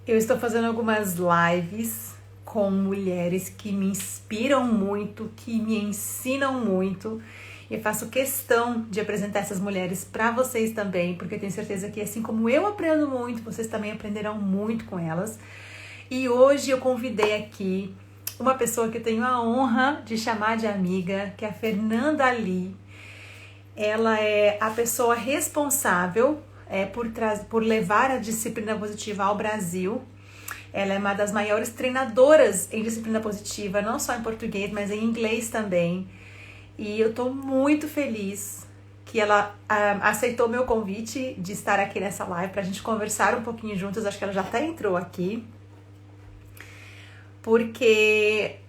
Eu estou fazendo algumas lives com mulheres que me inspiram muito, que me ensinam muito. E eu faço questão de apresentar essas mulheres para vocês também, porque eu tenho certeza que assim como eu aprendo muito, vocês também aprenderão muito com elas. E hoje eu convidei aqui uma pessoa que eu tenho a honra de chamar de amiga, que é a Fernanda Lee. Ela é a pessoa responsável por levar a disciplina positiva ao Brasil. Ela é uma das maiores treinadoras em disciplina positiva, não só em português, mas em inglês também. E eu tô muito feliz que ela aceitou meu convite de estar aqui nessa live pra gente conversar um pouquinho juntas. Acho que ela já até entrou aqui. Porque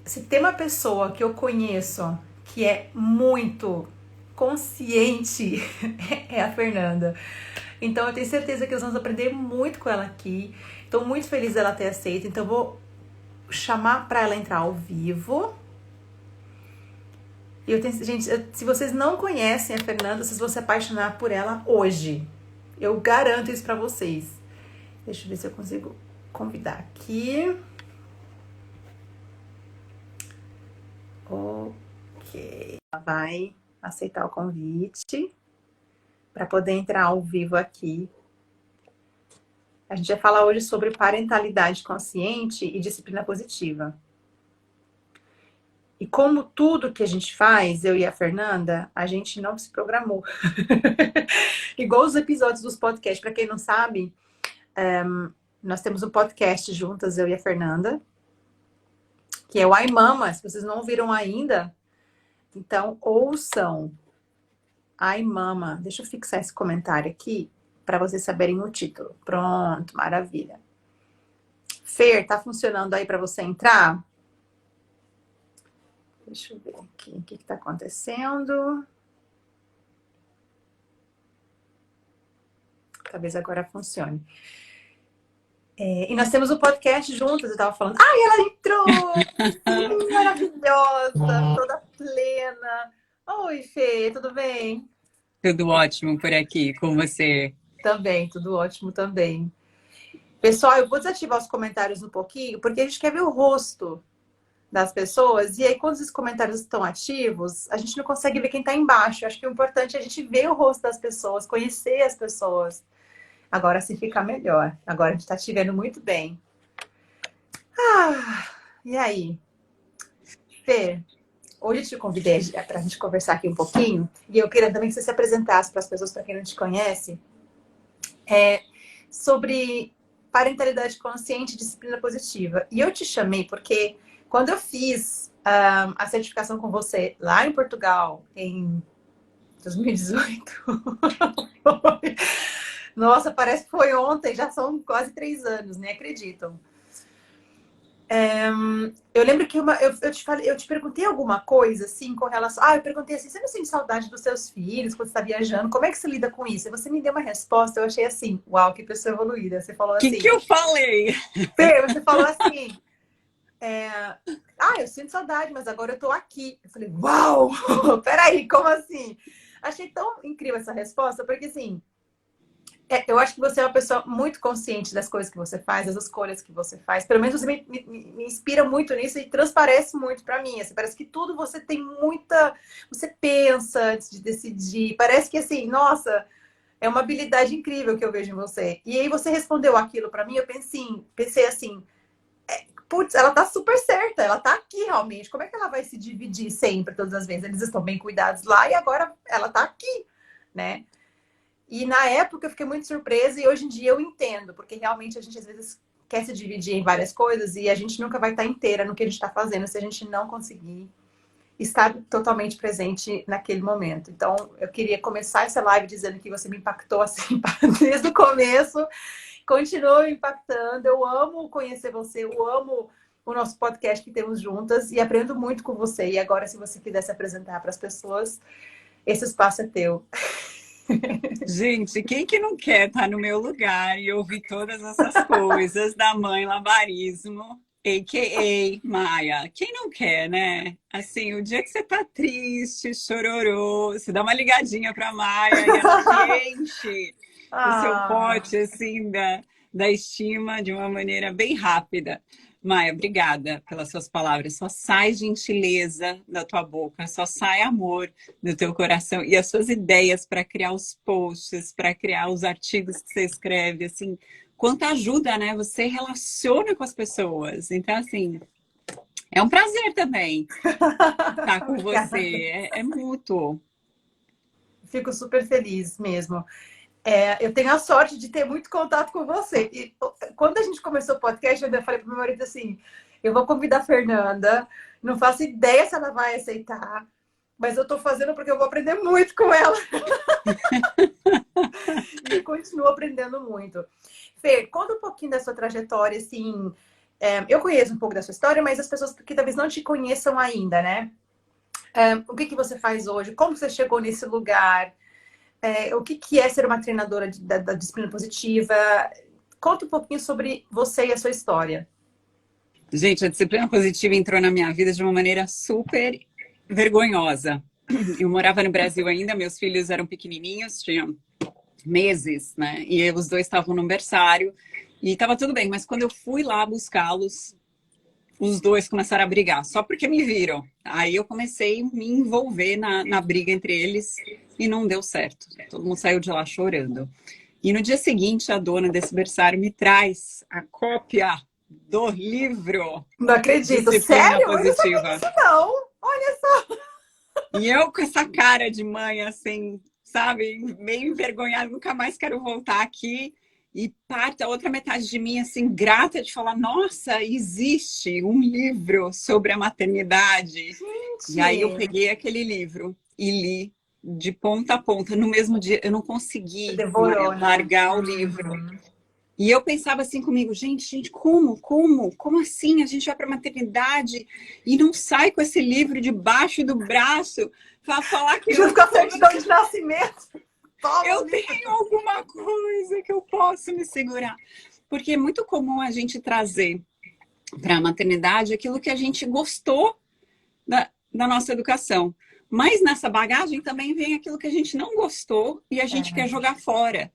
se tem uma pessoa que eu conheço que é muito consciente, é a Fernanda. Então eu tenho certeza que nós vamos aprender muito com ela aqui. Estou muito feliz dela ter aceito. Então eu vou chamar para ela entrar ao vivo. E gente, se vocês não conhecem a Fernanda, vocês vão se apaixonar por ela hoje. Eu garanto isso para vocês. Deixa eu ver se eu consigo convidar aqui. Ok. Ela vai aceitar o convite para poder entrar ao vivo aqui. A gente vai falar hoje sobre parentalidade consciente e disciplina positiva. E como tudo que a gente faz, eu e a Fernanda, a gente não se programou. Igual os episódios dos podcasts. Para quem não sabe, nós temos um podcast juntas, eu e a Fernanda, que é o Ai Mama. Se vocês não ouviram ainda, então ouçam. Ai Mama. Deixa eu fixar esse comentário aqui para vocês saberem o título. Pronto, maravilha. Fer, tá funcionando aí para você entrar? Deixa eu ver aqui o que tá acontecendo. Talvez agora funcione. E nós temos um podcast juntas, eu tava falando. Ai, ela entrou! Sim, maravilhosa, toda plena. Oi, Fê, tudo bem? Tudo ótimo por aqui com você. Também, tudo ótimo também. Pessoal, eu vou desativar os comentários um pouquinho, porque a gente quer ver o rosto das pessoas, e aí quando os comentários estão ativos, a gente não consegue ver quem está embaixo. Eu acho que o importante é a gente ver o rosto das pessoas, conhecer as pessoas. Agora se fica melhor. Agora a gente está te vendo muito bem. E aí? Fê, hoje eu te convidei para a gente conversar aqui um pouquinho, e eu queria também que você se apresentasse para as pessoas, para quem não te conhece, sobre parentalidade consciente e disciplina positiva. E eu te chamei porque quando eu fiz a certificação com você lá em Portugal, em 2018, nossa, parece que foi ontem, já são quase 3 anos, nem acreditam. Eu lembro que eu te perguntei alguma coisa, assim, com relação... eu perguntei assim, você não sente saudade dos seus filhos quando você está viajando? Como é que você lida com isso? E você me deu uma resposta, eu achei assim, uau, que pessoa evoluída. Você falou assim... O que eu falei? Você falou assim... eu sinto saudade, mas agora eu tô aqui. Eu falei, uau! Peraí, como assim? Achei tão incrível essa resposta, porque assim... eu acho que você é uma pessoa muito consciente das coisas que você faz, das escolhas que você faz. Pelo menos você me inspira muito nisso e transparece muito pra mim. Assim, parece que tudo você tem muita... Você pensa antes de decidir. Parece que assim, nossa, é uma habilidade incrível que eu vejo em você. E aí você respondeu aquilo pra mim, eu pensei assim, putz, ela tá super certa, ela tá aqui realmente. Como é que ela vai se dividir sempre, todas as vezes? Eles estão bem cuidados lá e agora ela tá aqui, né? E na época eu fiquei muito surpresa e hoje em dia eu entendo, porque realmente a gente às vezes quer se dividir em várias coisas e a gente nunca vai estar inteira no que a gente está fazendo se a gente não conseguir estar totalmente presente naquele momento. Então eu queria começar essa live dizendo que você me impactou assim desde o começo, continua me impactando. Eu amo conhecer você, eu amo o nosso podcast que temos juntas e aprendo muito com você. E agora, se você quiser se apresentar para as pessoas, esse espaço é teu. Gente, quem que não quer estar no meu lugar e ouvir todas essas coisas da mãe Labarismo, a.k.a. Maia? Quem não quer, né? Assim, o dia que você tá triste, chororô, você dá uma ligadinha pra Maia e ela te enche o seu pote, assim, da estima de uma maneira bem rápida. Maia, obrigada pelas suas palavras. Só sai gentileza da tua boca, só sai amor do teu coração. E as suas ideias para criar os posts, para criar os artigos que você escreve, assim, quanta ajuda, né? Você relaciona com as pessoas. Então, assim, é um prazer também estar com você. É mútuo. Fico super feliz mesmo. Eu tenho a sorte de ter muito contato com você. E quando a gente começou o podcast, eu falei para meu marido assim, eu vou convidar a Fernanda, não faço ideia se ela vai aceitar, mas eu estou fazendo porque eu vou aprender muito com ela. E continuo aprendendo muito. Fer, conta um pouquinho da sua trajetória, assim. Eu conheço um pouco da sua história, mas as pessoas que talvez não te conheçam ainda, né? O que você faz hoje? Como você chegou nesse lugar? O que é ser uma treinadora da disciplina positiva? Conta um pouquinho sobre você e a sua história. Gente, a disciplina positiva entrou na minha vida de uma maneira super vergonhosa. Eu morava no Brasil ainda, meus filhos eram pequenininhos, tinham meses, né? E os dois estavam no berçário e estava tudo bem, mas quando eu fui lá buscá-los, os dois começaram a brigar, só porque me viram. Aí eu comecei a me envolver na briga entre eles e não deu certo. Todo mundo saiu de lá chorando. E no dia seguinte, a dona desse berçário me traz a cópia do livro. Não acredito. Disciplina Sério? Positiva. Eu não sabia disso, não. Olha só. E eu com essa cara de mãe, assim, sabe? Meio envergonhada, nunca mais quero voltar aqui. E parte a outra metade de mim, assim, grata de falar, nossa, existe um livro sobre a maternidade. Gente. E aí eu peguei aquele livro e li de ponta a ponta. No mesmo dia, eu não consegui largar o livro. E eu pensava assim comigo, gente, como assim? A gente vai para a maternidade e não sai com esse livro debaixo do braço para falar que... Junto com a certidão de nascimento. Eu tenho alguma coisa que eu posso me segurar. Porque é muito comum a gente trazer para a maternidade aquilo que a gente gostou da nossa educação. Mas nessa bagagem também vem aquilo que a gente não gostou e a gente quer jogar fora.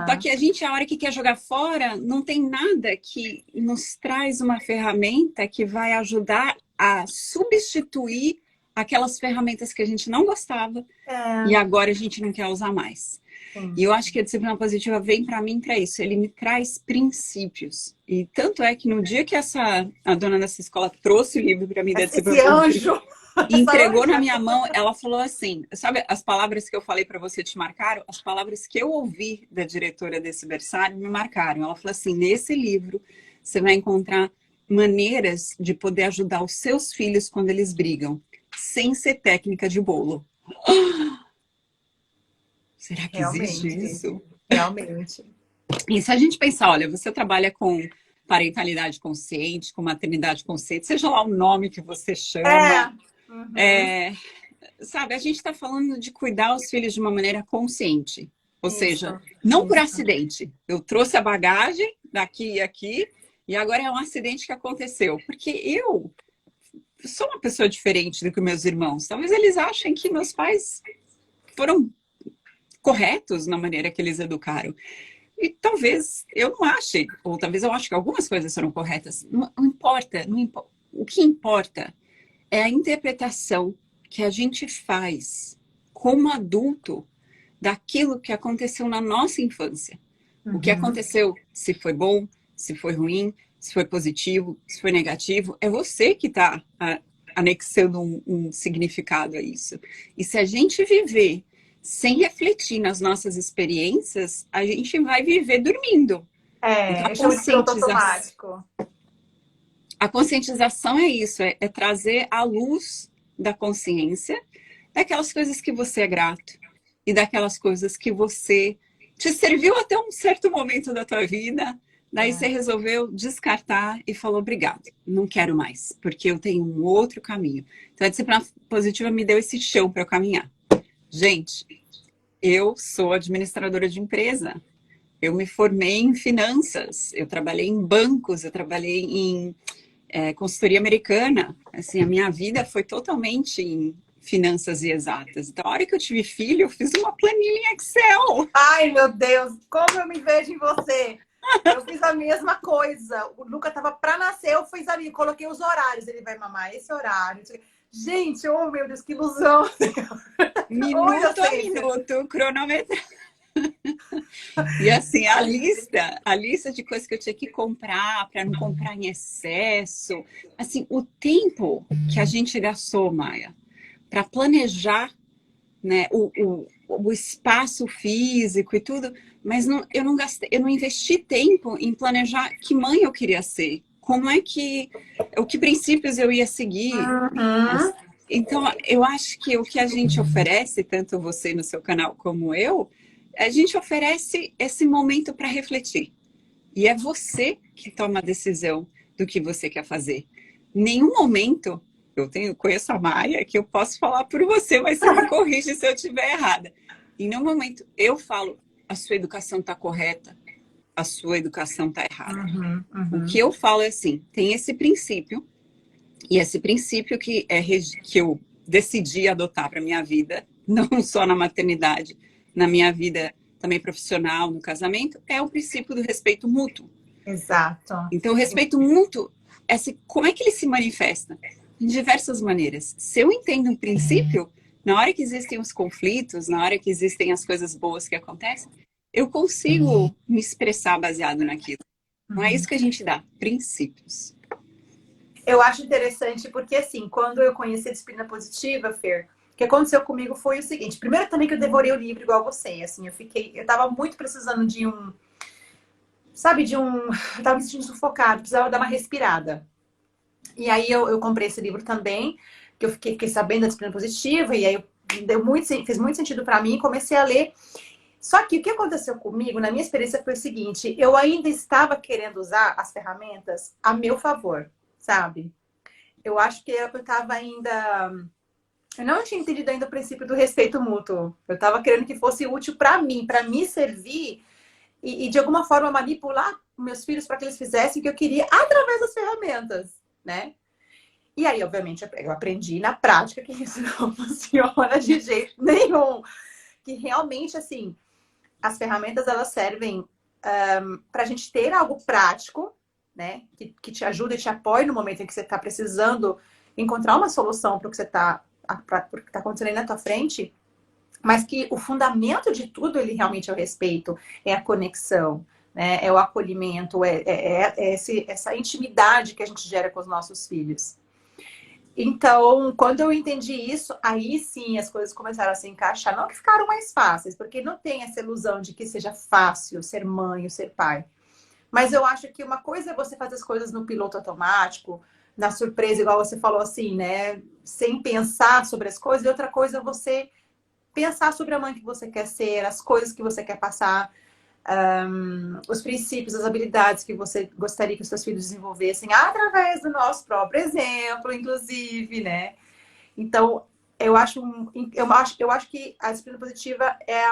Só que a gente, a hora que quer jogar fora, não tem nada que nos traz uma ferramenta que vai ajudar a substituir aquelas ferramentas que a gente não gostava e agora a gente não quer usar mais. E eu acho que a disciplina positiva vem para mim para isso. Ele me traz princípios. E tanto é que no dia que a dona dessa escola trouxe o livro para mim da disciplina positiva, e entregou na minha mão, ela falou assim, sabe as palavras que eu falei para você te marcaram? As palavras que eu ouvi da diretora desse berçário me marcaram. Ela falou assim, nesse livro você vai encontrar maneiras de poder ajudar os seus filhos quando eles brigam, sem ser técnica de bolo. Será que existe isso? Realmente. E se a gente pensar, olha, você trabalha com parentalidade consciente, com maternidade consciente, seja lá o nome que você chama. Sabe, a gente está falando de cuidar os filhos de uma maneira consciente. Ou seja, não por acidente. Eu trouxe a bagagem daqui e aqui, e agora é um acidente que aconteceu. Porque eu sou uma pessoa diferente do que meus irmãos. Talvez eles achem que meus pais foram corretos na maneira que eles educaram. E talvez eu não ache, ou talvez eu ache que algumas coisas foram corretas. Não importa. O que importa é a interpretação que a gente faz como adulto daquilo que aconteceu na nossa infância. O que aconteceu, se foi bom, se foi ruim, se foi positivo, se foi negativo, é você que está anexando um significado a isso. E se a gente viver sem refletir nas nossas experiências, a gente vai viver dormindo. Eu chamo de piloto automático. A conscientização é isso, é trazer à luz da consciência daquelas coisas que você é grato e daquelas coisas que você te serviu até um certo momento da tua vida, daí você resolveu descartar e falou obrigado, não quero mais, porque eu tenho um outro caminho. Então a disciplina positiva me deu esse chão para eu caminhar. Gente, eu sou administradora de empresa, eu me formei em finanças, eu trabalhei em bancos, eu trabalhei em consultoria americana. Assim, a minha vida foi totalmente em finanças e exatas. Então, a hora que eu tive filho, eu fiz uma planilha em Excel. Ai, meu Deus, como eu me vejo em você. Eu fiz a mesma coisa. O Luca tava para nascer, eu fiz ali, coloquei os horários. Ele vai mamar esse horário. Gente, oh meu Deus, que ilusão! Ô, Minuto a inocência! minuto, cronometrado. E assim, a lista de coisas que eu tinha que comprar para não comprar em excesso. Assim, o tempo que a gente gastou, Maia, para planejar, né, o espaço físico e tudo, mas eu não gastei, eu não investi tempo em planejar que mãe eu queria ser, como é que princípios eu ia seguir. Uhum. Então, eu acho que o que a gente oferece, tanto você no seu canal como eu, a gente oferece esse momento para refletir. E é você que toma a decisão do que você quer fazer. Nenhum momento, conheço a Maia, que eu posso falar por você, mas você me corrige se eu estiver errada. Em nenhum momento eu falo, a sua educação está correta, a sua educação está errada. Uhum, O uhum. que eu falo é assim, tem esse princípio, e esse princípio que eu decidi adotar para minha vida, não só na maternidade, na minha vida também profissional, no casamento, é o princípio do respeito mútuo. Exato. Então, o respeito mútuo, como é que ele se manifesta? Em diversas maneiras. Se eu entendo um princípio, na hora que existem os conflitos, na hora que existem as coisas boas que acontecem, eu consigo me expressar baseado naquilo. Não é isso que a gente dá, princípios. Eu acho interessante porque, assim, quando eu conheci a disciplina positiva, Fer, o que aconteceu comigo foi o seguinte. Primeiro também que eu devorei o livro igual você, assim, eu tava muito precisando de um, sabe, eu tava me sentindo sufocada, precisava dar uma respirada. E aí eu comprei esse livro também, que eu fiquei sabendo da disciplina positiva, e aí fez muito sentido para mim, comecei a ler. Só que o que aconteceu comigo, na minha experiência, foi o seguinte: eu ainda estava querendo usar as ferramentas a meu favor, sabe? Eu acho que eu estava ainda. Eu não tinha entendido ainda o princípio do respeito mútuo. Eu estava querendo que fosse útil para me servir e, de alguma forma, manipular meus filhos para que eles fizessem o que eu queria através das ferramentas, né? E aí, obviamente, eu aprendi na prática que isso não funciona de jeito nenhum. Que realmente, assim, as ferramentas elas servem para a gente ter algo prático, né? Que te ajuda e te apoie no momento em que você está precisando encontrar uma solução para o que você está acontecendo aí na tua frente, mas que o fundamento de tudo ele realmente é o respeito, é a conexão, né? É o acolhimento, essa intimidade que a gente gera com os nossos filhos. Então, quando eu entendi isso, aí sim as coisas começaram a se encaixar. Não que ficaram mais fáceis, porque não tem essa ilusão de que seja fácil ser mãe ou ser pai. Mas eu acho que uma coisa é você fazer as coisas no piloto automático, na surpresa, igual você falou assim, né? Sem pensar sobre as coisas. E outra coisa é você pensar sobre a mãe que você quer ser, as coisas que você quer passar, os princípios, as habilidades que você gostaria que os seus filhos desenvolvessem através do nosso próprio exemplo, inclusive, né? Então, eu acho que a disciplina positiva é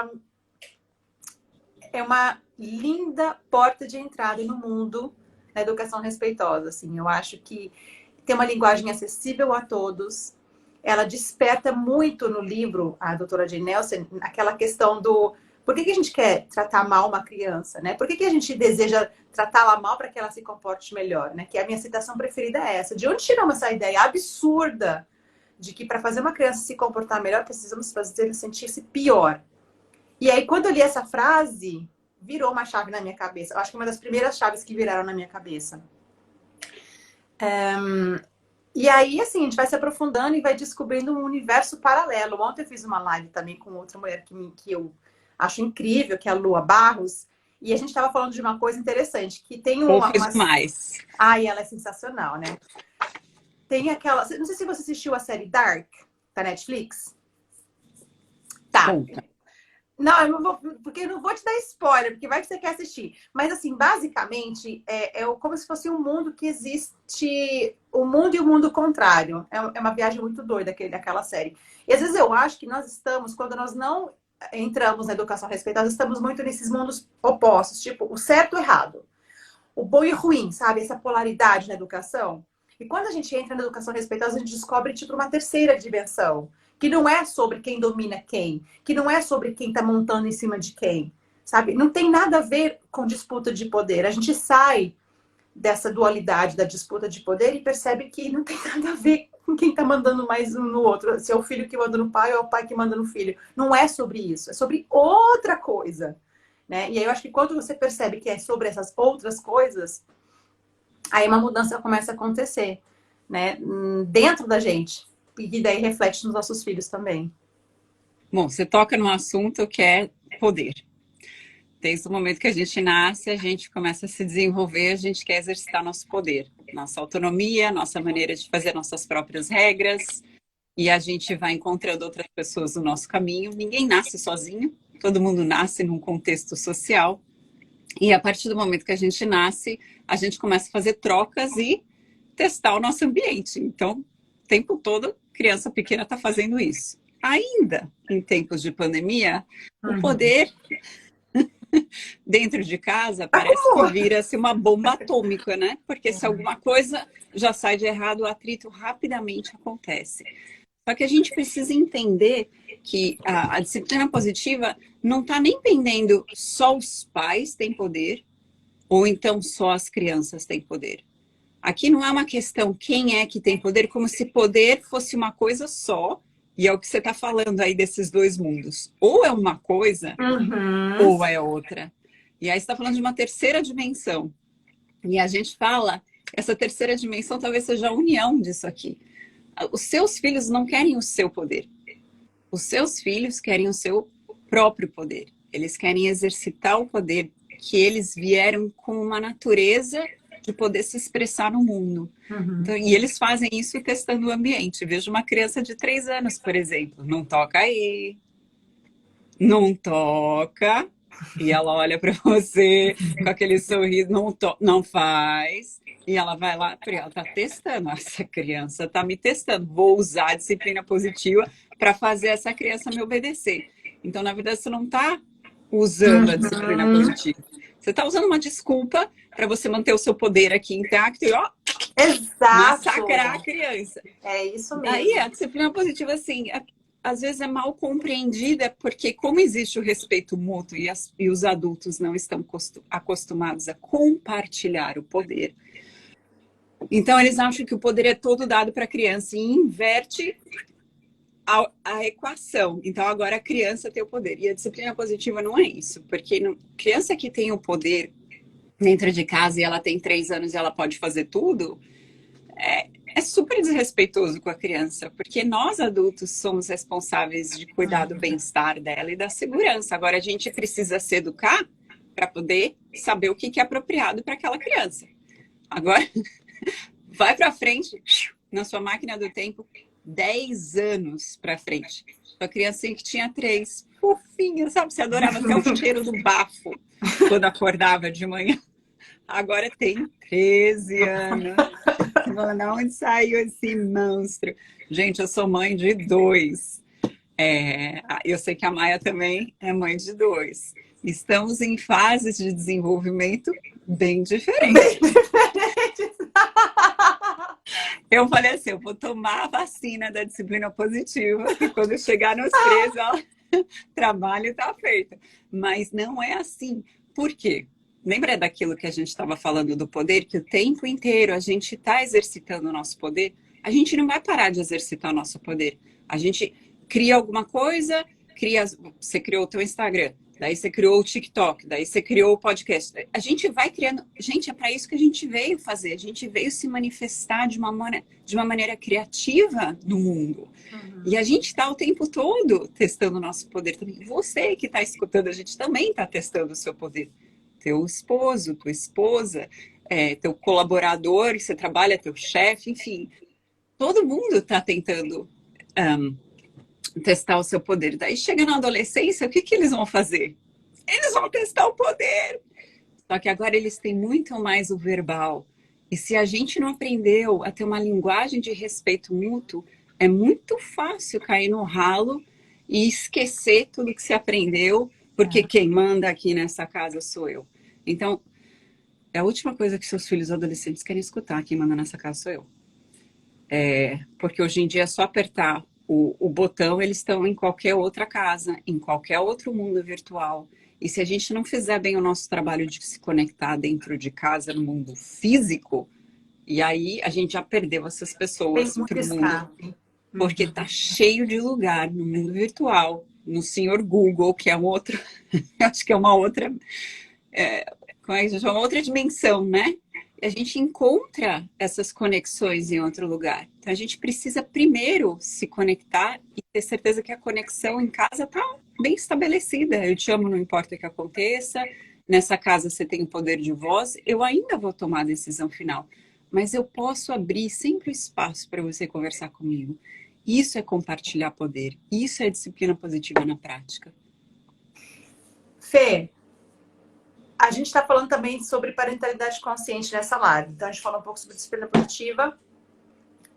uma linda porta de entrada no mundo da educação respeitosa. Assim, eu acho que tem uma linguagem acessível a todos. Ela desperta muito no livro, a doutora Jane Nelson, aquela questão do por que a gente quer tratar mal uma criança, né? Por que a gente deseja tratá-la mal para que ela se comporte melhor, né? Que a minha citação preferida é essa. De onde tiramos essa ideia absurda de que para fazer uma criança se comportar melhor, precisamos fazer ela sentir-se pior? E aí, quando eu li essa frase, virou uma chave na minha cabeça. Eu acho que uma das primeiras chaves que viraram na minha cabeça. E aí, assim, a gente vai se aprofundando e vai descobrindo um universo paralelo. Ontem eu fiz uma live também com outra mulher que eu acho incrível, que é a Lua Barros. E a gente estava falando de uma coisa interessante, que tem Poucos mais. Ai, ela é sensacional, né? Tem aquela... Não sei se você assistiu a série Dark, da Netflix. Tá. Conta. Não, eu não vou, porque eu não vou te dar spoiler, porque vai que você quer assistir. Mas, assim, basicamente, é como se fosse um mundo que existe o mundo e o mundo contrário. É uma viagem muito doida daquela série. E, às vezes, eu acho que nós estamos, quando nós não entramos na educação respeitosa, estamos muito nesses mundos opostos. Tipo, o certo e o errado. O bom e o ruim, sabe? Essa polaridade na educação. E quando a gente entra na educação respeitosa, a gente descobre, tipo, uma terceira dimensão. Que não é sobre quem domina quem. Que não é sobre quem tá montando em cima de quem. sabe? Não tem nada a ver com disputa de poder. A gente sai dessa dualidade da disputa de poder e percebe que não tem nada a ver com quem tá mandando mais um no outro. Se é o filho que manda no pai ou é o pai que manda no filho. Não é sobre isso, é sobre outra coisa, né? E aí eu acho que quando você percebe que é sobre essas outras coisas, aí uma mudança começa a acontecer, né? Dentro da gente. E daí reflete nos nossos filhos também. Bom, você toca num assunto que é poder. Desde o momento que a gente nasce, a gente começa a se desenvolver, a gente quer exercitar nosso poder, nossa autonomia, nossa maneira de fazer nossas próprias regras, e a gente vai encontrando outras pessoas no nosso caminho. Ninguém nasce sozinho, todo mundo nasce num contexto social, e a partir do momento que a gente nasce, a gente começa a fazer trocas e testar o nosso ambiente. Então, o tempo todo, criança pequena está fazendo isso. Ainda em tempos de pandemia, o poder dentro de casa parece que vira-se uma bomba atômica, né? Porque se alguma coisa já sai de errado, o atrito rapidamente acontece. Só que a gente precisa entender que a disciplina positiva não está nem pendendo só os pais têm poder, ou então só as crianças têm poder. Aqui não é uma questão quem é que tem poder, como se poder fosse uma coisa só, e é o que você está falando aí desses dois mundos. Ou é uma coisa, ou é outra. E aí você está falando de uma terceira dimensão. E a gente fala, essa terceira dimensão talvez seja a união disso aqui. Os seus filhos não querem o seu poder. Os seus filhos querem o seu próprio poder. Eles querem exercitar o poder que eles vieram com uma natureza de poder se expressar no mundo. Então, e eles fazem isso testando o ambiente. Vejo uma criança de 3 anos, por exemplo. Não toca aí. Não toca. E ela olha para você com aquele sorriso. Não faz. E ela vai lá, porque ela está testando. Essa criança está me testando. Vou usar a disciplina positiva para fazer essa criança me obedecer. Então, na verdade, você não está usando a disciplina positiva. Você está usando uma desculpa para você manter o seu poder aqui intacto e, ó, massacrar a criança. É isso mesmo. Aí a disciplina positiva, assim, às vezes é mal compreendida, porque como existe o respeito mútuo e os adultos não estão acostumados a compartilhar o poder, então eles acham que o poder é todo dado para a criança e inverte a equação. Então agora a criança tem o poder. E a disciplina positiva não é isso, porque criança que tem o poder dentro de casa e ela tem 3 anos e ela pode fazer tudo, é super desrespeitoso com a criança, porque nós adultos somos responsáveis de cuidar do bem-estar dela e da segurança. Agora a gente precisa se educar para poder saber o que é apropriado para aquela criança. Agora, vai para frente, na sua máquina do tempo, 10 anos para frente. A criancinha que tinha 3, fofinha, sabe? Você adorava até o cheiro do bafo quando acordava de manhã. Agora tem 13 anos. Você fala, de onde saiu esse monstro? Gente, eu sou mãe de 2. Eu sei que a Maia também é mãe de 2. Estamos em fases de desenvolvimento bem diferentes. Eu falei assim, eu vou tomar a vacina da disciplina positiva e quando eu chegar nos 13, ó, trabalho tá feito. Mas não é assim. Por quê? Lembra daquilo que a gente estava falando do poder? Que o tempo inteiro a gente está exercitando o nosso poder. A gente não vai parar de exercitar o nosso poder. A gente cria alguma coisa, você criou o teu Instagram, daí você criou o TikTok, daí você criou o podcast. A gente vai criando... Gente, é para isso que a gente veio fazer. A gente veio se manifestar de uma maneira criativa no mundo. E a gente está o tempo todo testando o nosso poder também. Você que está escutando, a gente também está testando o seu poder. Teu esposo, tua esposa, teu colaborador, que você trabalha, teu chefe, enfim. Todo mundo está tentando testar o seu poder. Daí chega na adolescência, o que eles vão fazer? Eles vão testar o poder. Só que agora eles têm muito mais o verbal. E se a gente não aprendeu a ter uma linguagem de respeito mútuo, é muito fácil cair no ralo e esquecer tudo que se aprendeu, porque quem manda aqui nessa casa sou eu. Então, é a última coisa que seus filhos adolescentes querem escutar, quem manda nessa casa sou eu. Porque hoje em dia é só apertar O botão, eles estão em qualquer outra casa, em qualquer outro mundo virtual. E se a gente não fizer bem o nosso trabalho de se conectar dentro de casa, no mundo físico, e aí a gente já perdeu essas Tem pessoas muito para o mundo, escape. porque tá cheio de lugar no mundo virtual, no senhor Google, que é um outro, acho que é uma outra, como é que se chama? Uma outra dimensão, né? E a gente encontra essas conexões em outro lugar. Então a gente precisa primeiro se conectar e ter certeza que a conexão em casa está bem estabelecida. Eu te amo, não importa o que aconteça. Nessa casa você tem o poder de voz. Eu ainda vou tomar a decisão final, mas eu posso abrir sempre o espaço para você conversar comigo. Isso é compartilhar poder. Isso é disciplina positiva na prática. Fê, a gente está falando também sobre parentalidade consciente nessa live. Então, a gente falou um pouco sobre disciplina positiva.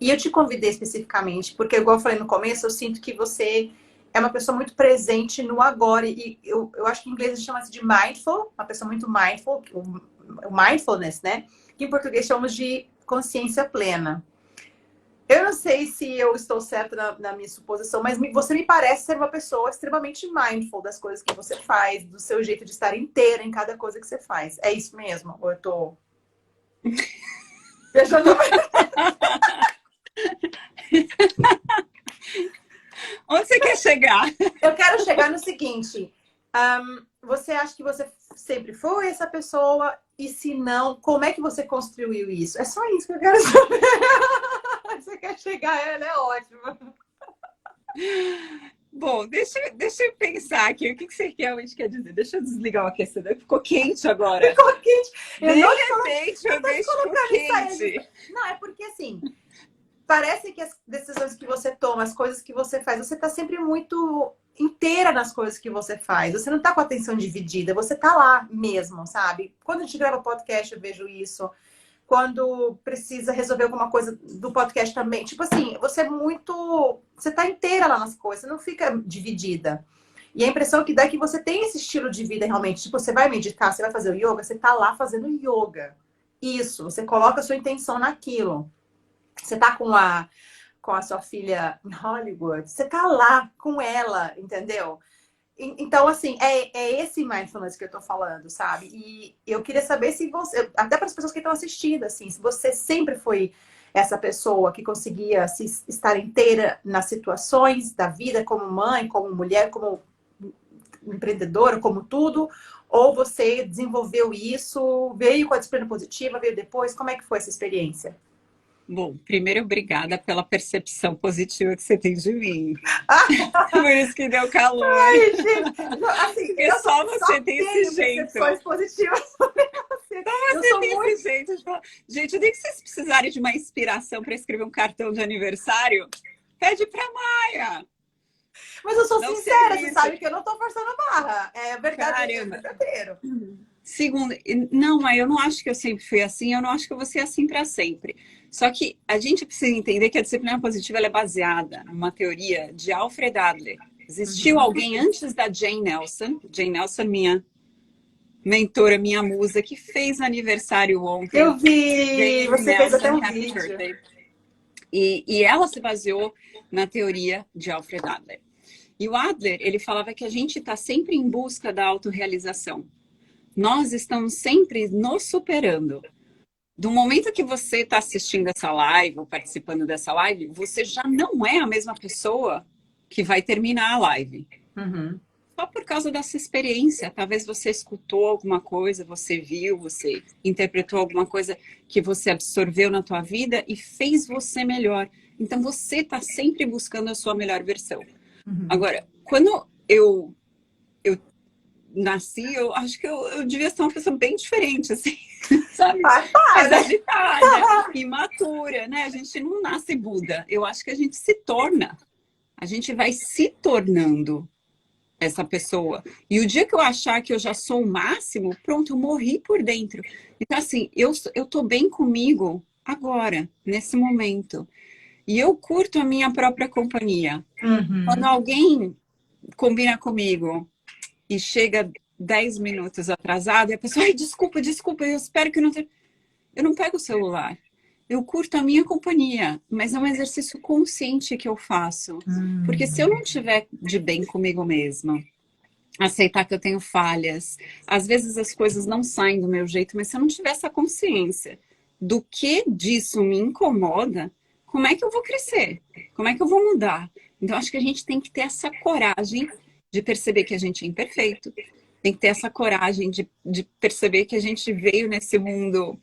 E eu te convidei especificamente, porque, igual eu falei no começo, eu sinto que você é uma pessoa muito presente no agora. E eu acho que em inglês a gente chama-se de mindful, uma pessoa muito mindful, o mindfulness, né? Que em português chamamos de consciência plena. Eu não sei se eu estou certa na minha suposição, mas você me parece ser uma pessoa extremamente mindful das coisas que você faz, do seu jeito de estar inteira em cada coisa que você faz. É isso mesmo? Ou eu tô... Deixando... Onde você quer chegar? Eu quero chegar no seguinte. Você acha que você sempre foi essa pessoa? E se não, como é que você construiu isso? É só isso que eu quero saber. Você quer chegar, ela é ótima. Bom, deixa eu pensar aqui. O que você realmente quer dizer? Deixa eu desligar o aquecedor. Ficou quente agora. Ficou quente. De repente, o bicho ficou quente. Não, é porque assim, parece que as decisões que você toma, as coisas que você faz, você tá sempre muito inteira nas coisas que você faz. Você não tá com a atenção dividida, você tá lá mesmo, sabe? Quando a gente grava podcast, eu vejo isso. Quando precisa resolver alguma coisa do podcast também. Tipo assim, você é muito... Você tá inteira lá nas coisas, você não fica dividida. E a impressão que dá é que você tem esse estilo de vida realmente. Tipo, você vai meditar, você vai fazer o yoga, você tá lá fazendo yoga. Isso, você coloca a sua intenção naquilo. Você tá com a sua filha em Hollywood, você tá lá com ela, entendeu? Então, assim, é esse mindfulness que eu tô falando, sabe? E eu queria saber se você, até para as pessoas que estão assistindo, assim, se você sempre foi essa pessoa que conseguia estar inteira nas situações da vida, como mãe, como mulher, como empreendedora, como tudo, ou você desenvolveu isso, veio com a disciplina positiva, veio depois, como é que foi essa experiência? Bom, primeiro, obrigada pela percepção positiva que você tem de mim. Por isso que deu calor. Ai, gente, assim, Porque só você tem esse jeito. percepções positivas sobre você. Só você tem esse jeito de falar. Gente, eu nem que vocês precisarem de uma inspiração para escrever um cartão de aniversário, pede para Maia. Mas eu sou sincera, você sabe que eu não tô forçando a barra. É verdade, é verdadeiro. Segundo, não, mas eu não acho que eu sempre fui assim, eu não acho que eu vou ser assim para sempre. Só que a gente precisa entender que a disciplina positiva ela é baseada numa teoria de Alfred Adler. Existiu alguém antes da Jane Nelson, minha mentora, minha musa, que fez aniversário ontem. Eu vi, você fez até um vídeo. E ela se baseou na teoria de Alfred Adler. E o Adler, ele falava que a gente está sempre em busca da autorrealização. Nós estamos sempre nos superando. Do momento que você está assistindo essa live ou participando dessa live, você já não é a mesma pessoa que vai terminar a live. Uhum. Só por causa dessa experiência. Talvez você escutou alguma coisa, você viu, você interpretou alguma coisa que você absorveu na tua vida e fez você melhor. Então, você está sempre buscando a sua melhor versão. Uhum. Agora, quando eu nasci, eu acho que eu devia ser uma pessoa bem diferente, assim, sabe? Mais agitada, imatura, né? A gente não nasce Buda. Eu acho que a gente se torna. A gente vai se tornando essa pessoa. E o dia que eu achar que eu já sou o máximo, pronto, eu morri por dentro. Então, assim, eu tô bem comigo agora, nesse momento. E eu curto a minha própria companhia. Uhum. Quando alguém combina comigo e chega 10 minutos atrasado, e a pessoa, ai, desculpa, eu espero que não tenha... Eu não pego o celular. eu curto a minha companhia, mas é um exercício consciente que eu faço. Porque se eu não estiver de bem comigo mesma, aceitar que eu tenho falhas, às vezes as coisas não saem do meu jeito, mas se eu não tiver essa consciência do que disso me incomoda, como é que eu vou crescer? Como é que eu vou mudar? Então, acho que a gente tem que ter essa coragem de perceber que a gente é imperfeito, tem que ter essa coragem de perceber que a gente veio nesse mundo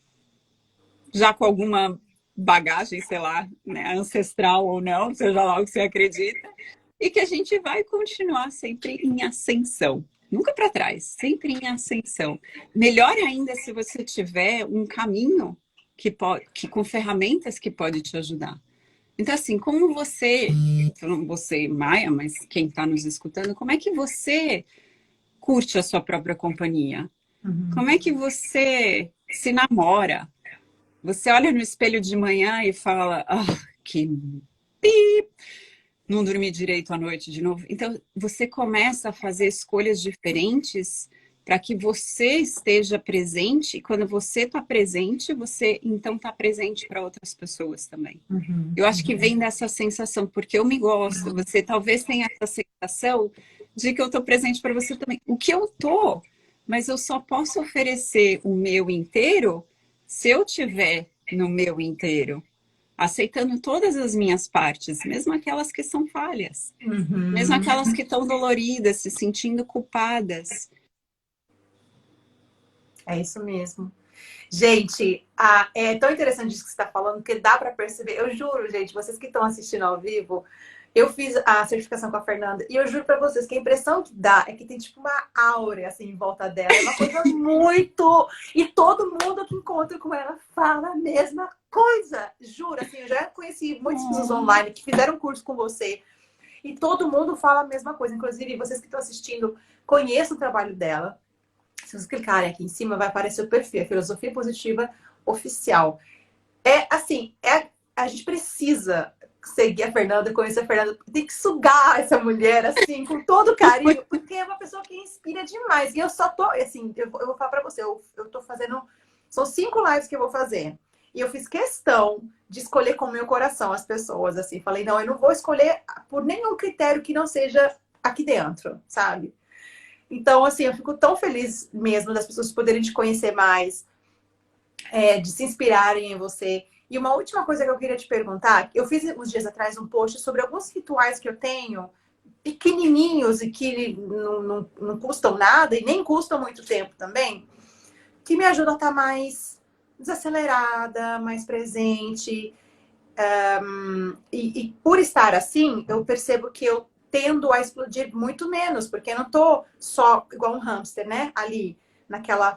já com alguma bagagem, sei lá, né, ancestral ou não, seja lá o que você acredita, e que a gente vai continuar sempre em ascensão. Nunca para trás, sempre em ascensão. Melhor ainda se você tiver um caminho que com ferramentas que pode te ajudar. Então, assim, como você, não você, Maia, mas quem está nos escutando, como é que você curte a sua própria companhia? Como é que você se namora? Você olha no espelho de manhã e fala, que pi, não dormi direito à noite de novo. Então, você começa a fazer escolhas diferentes para que você esteja presente. E quando você está presente, você então está presente para outras pessoas também. Eu acho que vem dessa sensação, porque eu me gosto. Você talvez tenha essa sensação de que eu estou presente para você também. O que eu estou, mas eu só posso oferecer o meu inteiro se eu tiver no meu inteiro, aceitando todas as minhas partes, mesmo aquelas que são falhas, mesmo aquelas que estão doloridas, se sentindo culpadas. É isso mesmo. Gente, é tão interessante isso que você está falando, que dá para perceber. Eu juro, gente, vocês que estão assistindo ao vivo, eu fiz a certificação com a Fernanda e eu juro para vocês que a impressão que dá é que tem tipo uma áurea assim em volta dela. É uma coisa muito. E todo mundo que encontra com ela fala a mesma coisa. Juro, assim, eu já conheci muitas pessoas online que fizeram curso com você e todo mundo fala a mesma coisa. Inclusive, vocês que estão assistindo, conheçam o trabalho dela. Se vocês clicarem aqui em cima, vai aparecer o perfil, a Filosofia Positiva Oficial. É assim, a gente precisa seguir a Fernanda, conhecer a Fernanda, tem que sugar essa mulher, assim, com todo carinho, porque é uma pessoa que inspira demais. E eu só tô, assim, eu vou falar pra você, eu tô fazendo, são 5 lives que eu vou fazer. E eu fiz questão de escolher com o meu coração as pessoas, assim. Falei, não, eu não vou escolher por nenhum critério que não seja aqui dentro, sabe? Então, assim, eu fico tão feliz mesmo das pessoas poderem te conhecer mais, de se inspirarem em você. E uma última coisa que eu queria te perguntar, eu fiz uns dias atrás um post sobre alguns rituais que eu tenho, pequenininhos e que não custam nada e nem custam muito tempo também, que me ajudam a estar mais desacelerada, mais presente. E por estar assim, eu percebo que eu tendo a explodir muito menos, porque eu não tô só igual um hamster, né? Ali, naquela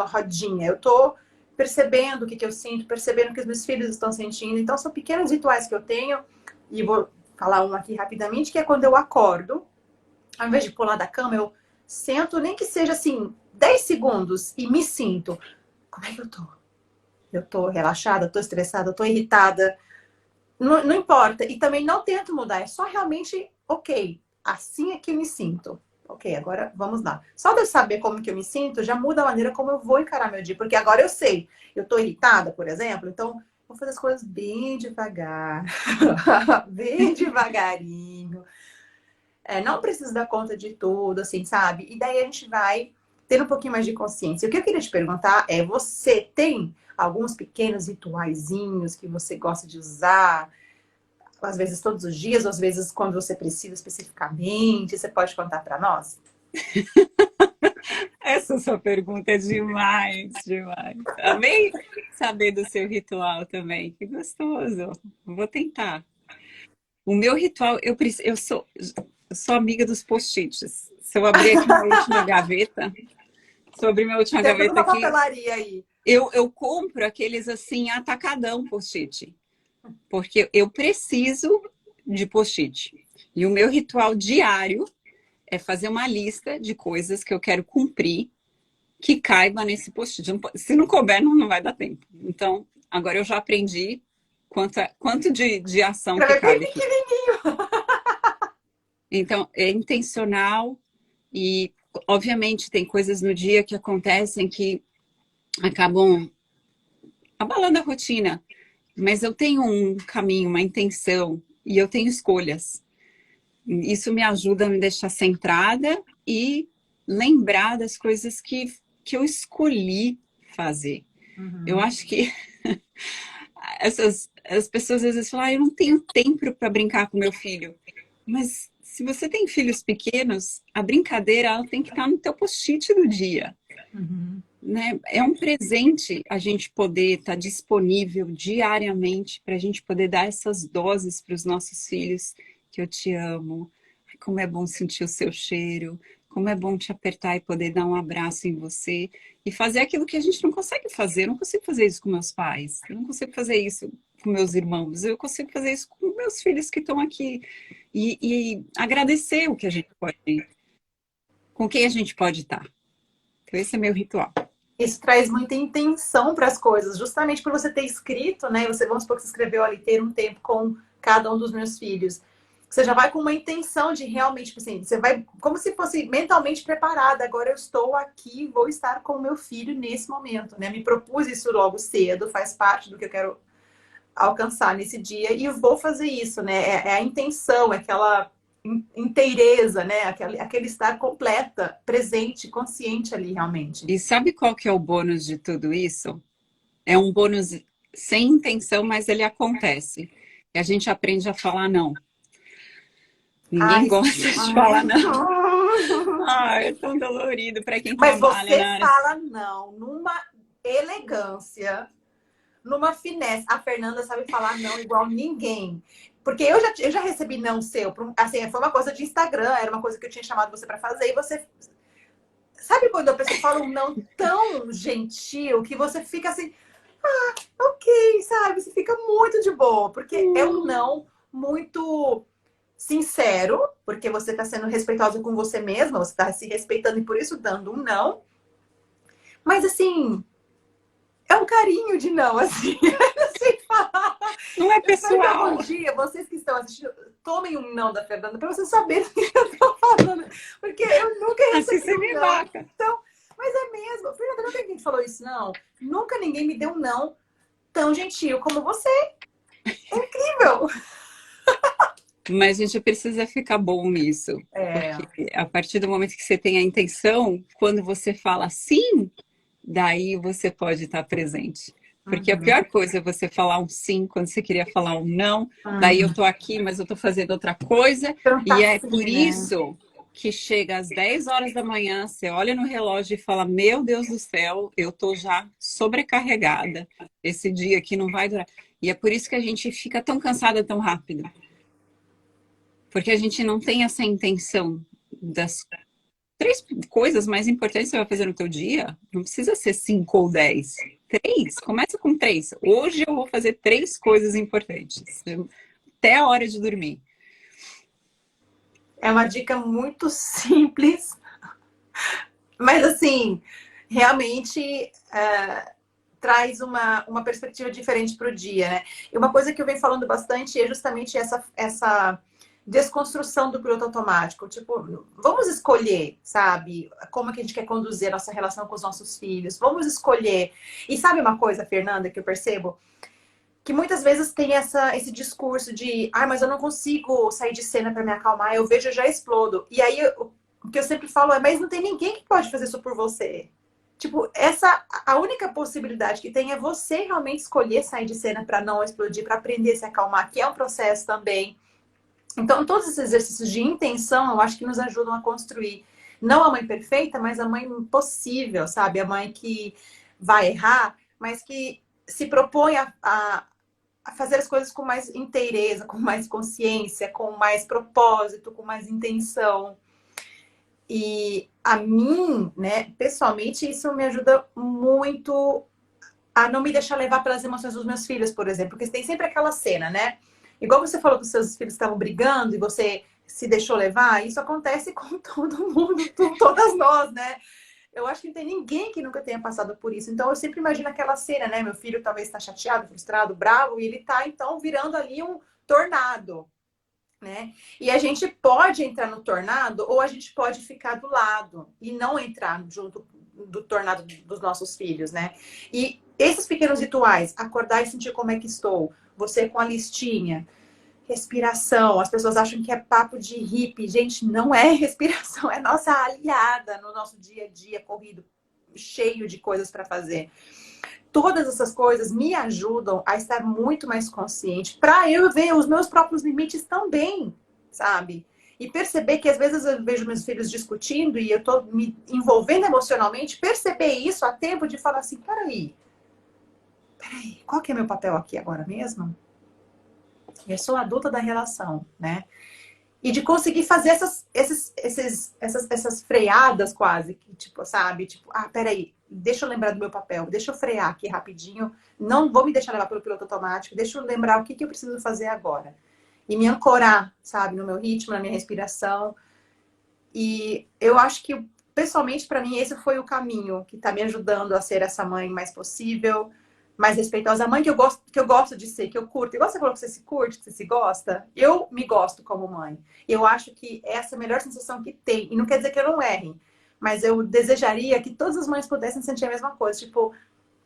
rodinha. Eu tô percebendo o que eu sinto, percebendo o que os meus filhos estão sentindo. Então, são pequenos rituais que eu tenho, e vou falar um aqui rapidamente, que é quando eu acordo, ao invés de pular da cama, eu sento, nem que seja assim, 10 segundos, e me sinto. Como é que eu tô? Eu tô relaxada, tô estressada, tô irritada. Não importa. E também não tento mudar. É só realmente, ok, assim é que eu me sinto. Ok, agora vamos lá. Só de eu saber como que eu me sinto, já muda a maneira como eu vou encarar meu dia. Porque agora eu sei. Eu tô irritada, por exemplo, então vou fazer as coisas bem devagar. Bem devagarinho. Não preciso dar conta de tudo, assim, sabe? E daí a gente vai ter um pouquinho mais de consciência. O que eu queria te perguntar é, você tem alguns pequenos rituaizinhos que você gosta de usar? Às vezes todos os dias, ou às vezes quando você precisa especificamente. Você pode contar para nós? Essa sua pergunta é demais, demais. Amei saber do seu ritual também. Que gostoso. Vou tentar. O meu ritual, eu sou amiga dos post-its. Se eu abrir aqui minha última gaveta, se eu abrir minha última Tem toda gaveta uma aqui, papelaria aí. eu compro aqueles assim, atacadão post-it. Porque eu preciso de post-it. E o meu ritual diário é fazer uma lista de coisas que eu quero cumprir que caiba nesse post-it. Se não couber, não vai dar tempo. Então, agora eu já aprendi quanto de ação que Escrever bem cabe aqui. pequenininho. Então, é intencional e, obviamente, tem coisas no dia que acontecem que acabam abalando a rotina, mas eu tenho um caminho, uma intenção e eu tenho escolhas. Isso me ajuda a me deixar centrada e lembrar das coisas que eu escolhi fazer. Eu Uhum. acho que as pessoas às vezes falam, eu não tenho tempo para brincar com meu filho. Mas se você tem filhos pequenos, a brincadeira ela tem que estar no teu post-it do dia. Uhum. Né? É um presente a gente poder estar disponível diariamente para a gente poder dar essas doses para os nossos filhos, que eu te amo, como é bom sentir o seu cheiro, como é bom te apertar e poder dar um abraço em você e fazer aquilo que a gente não consegue fazer. Eu não consigo fazer isso com meus pais, eu não consigo fazer isso com meus irmãos, eu consigo fazer isso com meus filhos que estão aqui e agradecer o que a gente pode, com quem a gente pode estar. Então esse é meu ritual. Isso traz muita intenção para as coisas, justamente por você ter escrito, né? Você, vamos supor que você escreveu ali, ter um tempo com cada um dos meus filhos. Você já vai com uma intenção de realmente, tipo assim, você vai como se fosse mentalmente preparada. Agora eu estou aqui, vou estar com o meu filho nesse momento, né? Me propus isso logo cedo, faz parte do que eu quero alcançar nesse dia e vou fazer isso, né? É a intenção, é aquela inteireza, né? Aquele estar completa, presente, consciente ali realmente. E sabe qual que é o bônus de tudo isso? É um bônus sem intenção, mas ele acontece. E a gente aprende a falar não. Ninguém Ai, gosta de ai. falar não. Ah, é tão dolorido para quem Mas trabalha você na área. fala não numa elegância, numa finesse. A Fernanda sabe falar não igual ninguém. Porque eu já recebi não seu. Assim, foi uma coisa de Instagram, era uma coisa que eu tinha chamado você para fazer. E você. Sabe quando a pessoa fala um não tão gentil que você fica assim, ok, sabe? Você fica muito de boa. Porque é um não muito sincero, porque você está sendo respeitosa com você mesma, você está se respeitando e por isso dando um não. Mas assim, é um carinho de não, assim. Eu não sei falar. Não é Eu espero que algum pessoal. dia, vocês que estão assistindo, tomem um não da Fernanda para vocês saberem o que eu estou falando. Porque eu nunca Assim recebi você um me não. vaca. Então, mas é mesmo. Fernanda, não tem quem falou isso, não. Nunca ninguém me deu um não tão gentil como você. É incrível. Mas a gente precisa ficar bom nisso. É. Porque a partir do momento que você tem a intenção, quando você fala sim, daí você pode estar presente. Porque a Uhum, pior coisa é você falar um sim quando você queria falar um não. Daí eu uhum. tô aqui, mas eu tô fazendo outra coisa. Você não tá E é assim, por né? isso que chega às 10 horas da manhã, você olha no relógio e fala: Meu Deus do céu, eu tô já sobrecarregada. Esse dia aqui não vai durar. E é por isso que a gente fica tão cansada tão rápido. Porque a gente não tem essa intenção das três coisas mais importantes que você vai fazer no teu dia. Não precisa ser 5 ou 10. Três. Começa com três. Hoje eu vou fazer 3 coisas importantes. Até a hora de dormir. É uma dica muito simples, mas assim, realmente traz uma perspectiva diferente para o dia, né? E uma coisa que eu venho falando bastante é justamente essa desconstrução do piloto automático. Tipo, vamos escolher, sabe? Como é que a gente quer conduzir a nossa relação com os nossos filhos. Vamos escolher. E sabe uma coisa, Fernanda, que eu percebo? Que muitas vezes tem esse discurso de mas eu não consigo sair de cena para me acalmar, eu vejo, eu já explodo. E aí o que eu sempre falo é, mas não tem ninguém que pode fazer isso por você. Tipo, a única possibilidade que tem é você realmente escolher sair de cena para não explodir, para aprender a se acalmar, que é um processo também. Então, todos esses exercícios de intenção, eu acho que nos ajudam a construir não a mãe perfeita, mas a mãe possível, sabe? A mãe que vai errar, mas que se propõe a fazer as coisas com mais inteireza, com mais consciência, com mais propósito, com mais intenção. E a mim, né, pessoalmente, isso me ajuda muito a não me deixar levar pelas emoções dos meus filhos, por exemplo, porque tem sempre aquela cena, né? Igual você falou que os seus filhos estavam brigando e você se deixou levar, isso acontece com todo mundo, com todas nós, né? Eu acho que não tem ninguém que nunca tenha passado por isso. Então, eu sempre imagino aquela cena, né? Meu filho talvez está chateado, frustrado, bravo, e ele está, então, virando ali um tornado, né? E a gente pode entrar no tornado ou a gente pode ficar do lado e não entrar junto, do tornado dos nossos filhos, né? E esses pequenos rituais, acordar e sentir como é que estou, você com a listinha, respiração, as pessoas acham que é papo de hippie. Gente, não é respiração, é nossa aliada no nosso dia a dia corrido, cheio de coisas para fazer. Todas essas coisas me ajudam a estar muito mais consciente para eu ver os meus próprios limites também, sabe? E perceber que às vezes eu vejo meus filhos discutindo e eu tô me envolvendo emocionalmente, perceber isso a tempo de falar assim, peraí, qual que é meu papel aqui agora mesmo? Eu sou adulta da relação, né? E de conseguir fazer essas freadas quase, que, tipo, sabe? Tipo, peraí, deixa eu lembrar do meu papel, deixa eu frear aqui rapidinho, não vou me deixar levar pelo piloto automático, deixa eu lembrar o que eu preciso fazer agora. E me ancorar, sabe? No meu ritmo, na minha respiração. E eu acho que, pessoalmente, para mim, esse foi o caminho que tá me ajudando a ser essa mãe mais possível, mais respeitosa, a mãe que eu gosto de ser, que eu curto. Igual você falou que você se curte, que você se gosta. Eu me gosto como mãe. Eu acho que essa é a melhor sensação que tem. E não quer dizer que eu não erre. Mas eu desejaria que todas as mães pudessem sentir a mesma coisa. Tipo,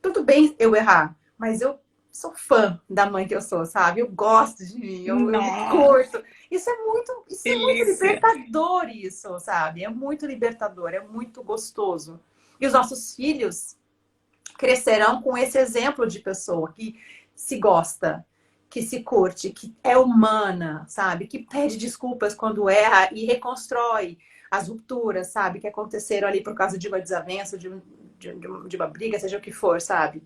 tudo bem eu errar, mas eu sou fã da mãe que eu sou, sabe? Eu gosto de mim, eu me Nossa, curto. Isso é muito delícia. libertador, isso, sabe? É muito libertador, é muito gostoso. E os nossos filhos crescerão com esse exemplo de pessoa que se gosta, que se curte, que é humana, sabe? Que pede desculpas quando erra e reconstrói as rupturas, sabe? Que aconteceram ali por causa de uma desavença, de uma briga, seja o que for, sabe?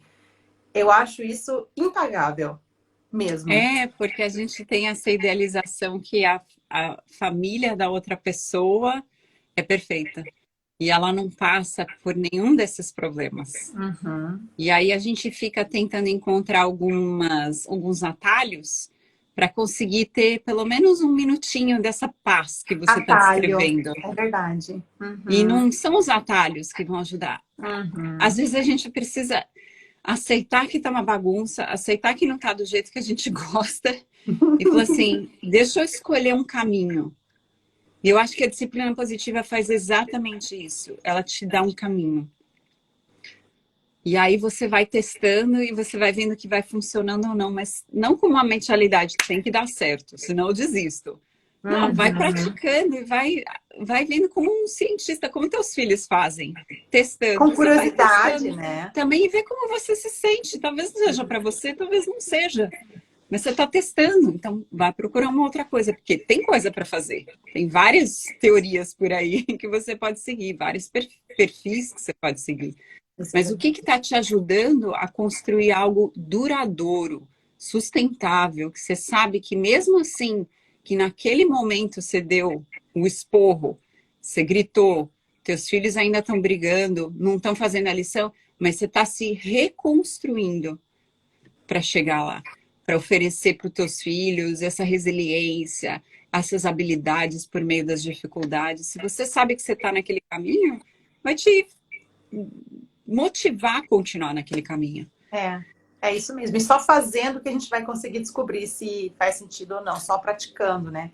Eu acho isso impagável, mesmo. É, porque a gente tem essa idealização que a família da outra pessoa é perfeita. E ela não passa por nenhum desses problemas. Uhum. E aí a gente fica tentando encontrar alguns atalhos para conseguir ter pelo menos um minutinho dessa paz que você está Atalho, descrevendo. é verdade. E Uhum. não são os atalhos que vão ajudar. Às Uhum. vezes a gente precisa aceitar que tá uma bagunça, aceitar que não tá do jeito que a gente gosta e falar assim, deixa eu escolher um caminho. E eu acho que a disciplina positiva faz exatamente isso. Ela te dá um caminho. E aí você vai testando e você vai vendo que vai funcionando ou não, mas não com uma mentalidade que tem que dar certo, senão eu desisto. Não, vai Uhum. praticando e vai vendo como um cientista, como teus filhos fazem, testando. Com E você vai curiosidade, testando né? também e vê como você se sente. Talvez seja para você, talvez não seja. Mas você está testando, então vai procurar uma outra coisa, porque tem coisa para fazer. Tem várias teorias por aí que você pode seguir, vários perfis que você pode seguir. Isso é Mas o que verdade. está te ajudando a construir algo duradouro, sustentável, que você sabe que mesmo assim, que naquele momento você deu o esporro, você gritou, teus filhos ainda estão brigando, não estão fazendo a lição, mas você está se reconstruindo para chegar lá, para oferecer para os teus filhos essa resiliência, essas habilidades por meio das dificuldades. Se você sabe que você está naquele caminho, vai te motivar a continuar naquele caminho. É isso mesmo. E só fazendo que a gente vai conseguir descobrir se faz sentido ou não, só praticando, né?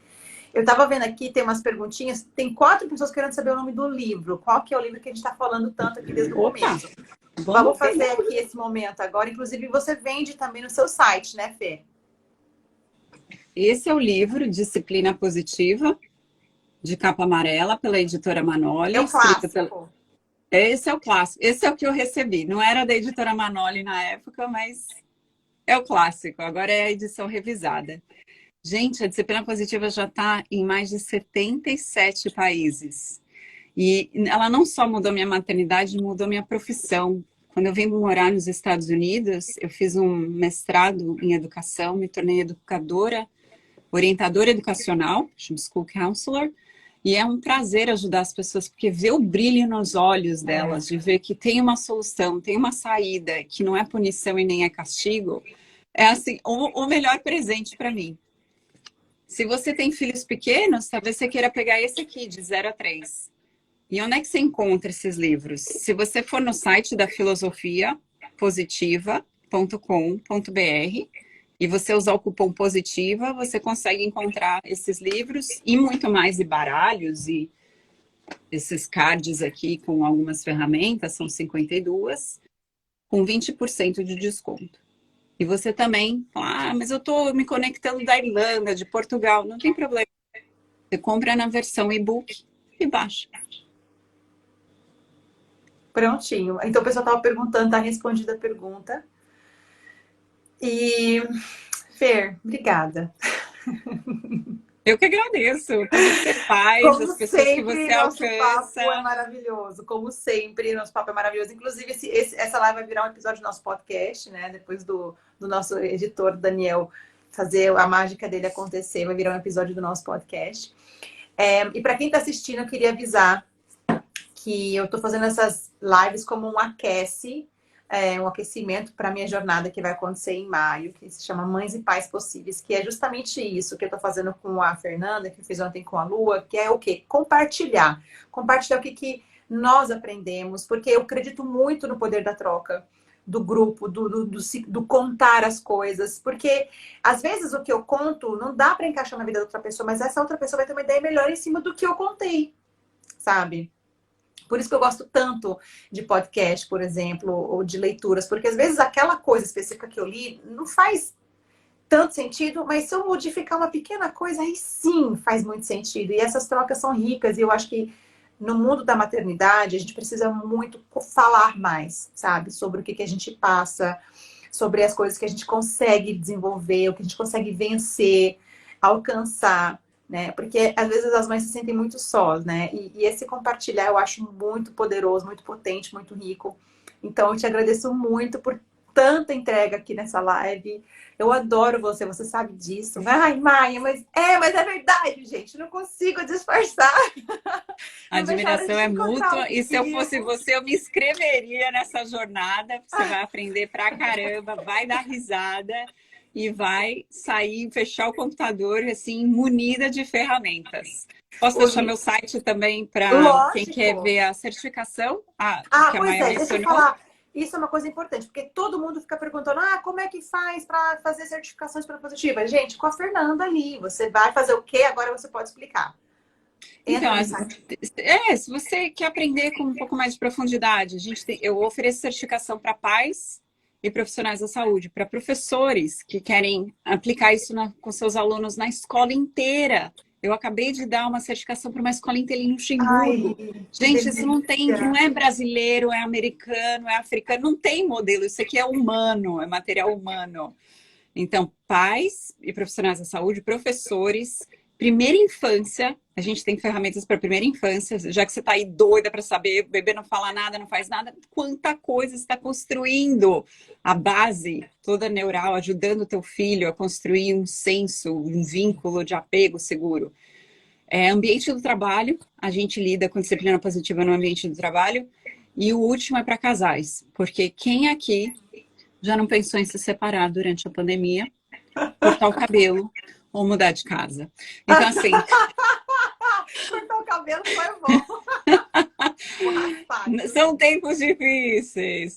Eu tava vendo aqui, tem umas perguntinhas, tem 4 pessoas querendo saber o nome do livro. Qual que é o livro que a gente está falando tanto aqui desde o Opa, começo? Vamos vamos fazer pegar. aqui esse momento agora. Inclusive, você vende também no seu site, né, Fê? Esse é o livro Disciplina Positiva, de capa amarela, pela editora É Manoli, o escrito pelo... clássico. Esse é o clássico. Esse é o que eu recebi. Não era da editora Manoli na época, mas é o clássico. Agora é a edição revisada. Gente, a disciplina positiva já está em mais de 77 países. E ela não só mudou minha maternidade, mudou minha profissão. Quando eu vim morar nos Estados Unidos, eu fiz um mestrado em educação, me tornei educadora, orientadora educacional, chamo School Counselor, e é um prazer ajudar as pessoas, porque ver o brilho nos olhos delas, de ver que tem uma solução, tem uma saída, que não é punição e nem é castigo, é assim, o melhor presente para mim. Se você tem filhos pequenos, talvez você queira pegar esse aqui, de 0 a 3. E onde é que você encontra esses livros? Se você for no site da filosofiapositiva.com.br e você usar o cupom POSITIVA, você consegue encontrar esses livros e muito mais, e baralhos, e esses cards aqui com algumas ferramentas, são 52, com 20% de desconto. E você também fala, mas eu tô me conectando da Irlanda, de Portugal, não tem problema. Você compra na versão e-book e baixa. Prontinho. Então o pessoal estava perguntando, tá respondida a pergunta. E, Fer, obrigada. Eu que agradeço tudo que você faz, Como as pessoas que sempre, você nosso alcança. papo é maravilhoso. Como sempre, nosso papo é maravilhoso. Inclusive, essa live vai virar um episódio do nosso podcast, né? Depois do nosso editor, Daniel, fazer a mágica dele acontecer, vai virar um episódio do nosso podcast. E para quem está assistindo, eu queria avisar que eu estou fazendo essas lives como um um aquecimento para a minha jornada que vai acontecer em maio, que se chama Mães e Pais Possíveis, que é justamente isso que eu estou fazendo com a Fernanda, que eu fiz ontem com a Lua, que é o quê? Compartilhar. Compartilhar o que nós aprendemos, porque eu acredito muito no poder da troca, do grupo, do contar as coisas, porque às vezes o que eu conto não dá para encaixar na vida da outra pessoa, mas essa outra pessoa vai ter uma ideia melhor em cima do que eu contei, sabe? Por isso que eu gosto tanto de podcast, por exemplo, ou de leituras, porque às vezes aquela coisa específica que eu li não faz tanto sentido, mas se eu modificar uma pequena coisa, aí sim faz muito sentido. E essas trocas são ricas, e eu acho que no mundo da maternidade a gente precisa muito falar mais, sabe? Sobre o que a gente passa, sobre as coisas que a gente consegue desenvolver, o que a gente consegue vencer, alcançar. Né? Porque às vezes as mães se sentem muito sós, né? E esse compartilhar eu acho muito poderoso, muito potente, muito rico. Então eu te agradeço muito por tanta entrega aqui nessa live. Eu adoro você, você sabe disso. Ai, Maia, mas é verdade, gente. Não consigo disfarçar. A admiração é mútua. E se eu vivo. fosse você, eu me inscreveria nessa jornada. Você vai aprender pra caramba, vai dar risada e vai sair, fechar o computador, assim, munida de ferramentas. Posso deixar meu site também para quem quer ver a certificação que a Pois Maia é, deixa eu mencionou? falar. Isso é uma coisa importante, porque todo mundo fica perguntando: como é que faz para fazer certificações para positiva? Gente, com a Fernanda ali, você vai fazer o quê? Agora você pode explicar. Então, Entra no site. se você quer aprender com um pouco mais de profundidade, eu ofereço certificação para pais e profissionais da saúde, para professores que querem aplicar isso com seus alunos na escola inteira. Eu acabei de dar uma certificação para uma escola inteira em Luxemburgo. Gente, isso não é brasileiro, é americano, é africano, não tem modelo, isso aqui é humano, é material humano. Então, pais e profissionais da saúde, professores, primeira infância, a gente tem ferramentas para primeira infância, já que você está aí doida para saber, o bebê não fala nada, não faz nada, quanta coisa você está construindo. A base toda neural, ajudando o teu filho a construir um senso, um vínculo de apego seguro. Ambiente do trabalho, a gente lida com disciplina positiva no ambiente do trabalho. E o último é para casais, porque quem aqui já não pensou em se separar durante a pandemia, cortar o cabelo ou mudar de casa? Então, assim... Cortar o cabelo foi bom. São tempos difíceis,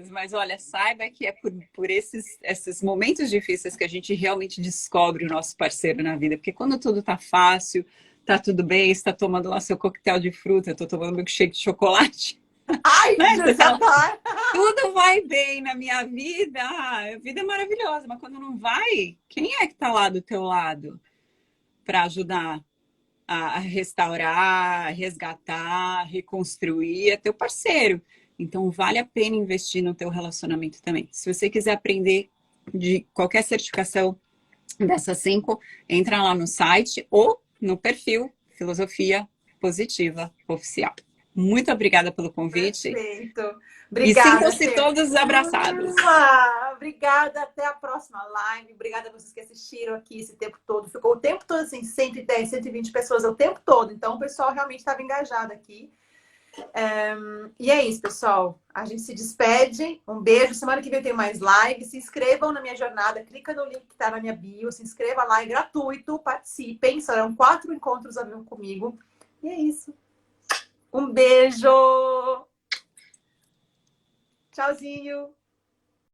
mas olha, saiba que é por esses momentos difíceis que a gente realmente descobre o nosso parceiro na vida, porque quando tudo tá fácil, tá tudo bem, você tá tomando lá seu coquetel de fruta, eu tô tomando milkshake de chocolate. Ai, né? Fala, tudo vai bem na minha vida, a vida é maravilhosa, mas quando não vai, quem é que tá lá do teu lado para ajudar a restaurar, a resgatar, a reconstruir? É teu parceiro. Então, vale a pena investir no teu relacionamento também. Se você quiser aprender de qualquer certificação dessas 5, entra lá no site ou no perfil Filosofia Positiva Oficial. Muito obrigada pelo convite. Perfeito. Obrigada. E sintam-se todos abraçados. Obrigada. Até a próxima live. Obrigada a vocês que assistiram aqui esse tempo todo. Ficou o tempo todo assim, 110, 120 pessoas o tempo todo. Então, o pessoal realmente estava engajado aqui. E é isso, pessoal. A gente se despede. Um beijo. Semana que vem tem mais live. Se inscrevam na minha jornada. Clica no link que está na minha bio. Se inscreva lá, é gratuito. Participem. Serão 4 encontros ao vivo comigo. E é isso. Um beijo! Tchauzinho!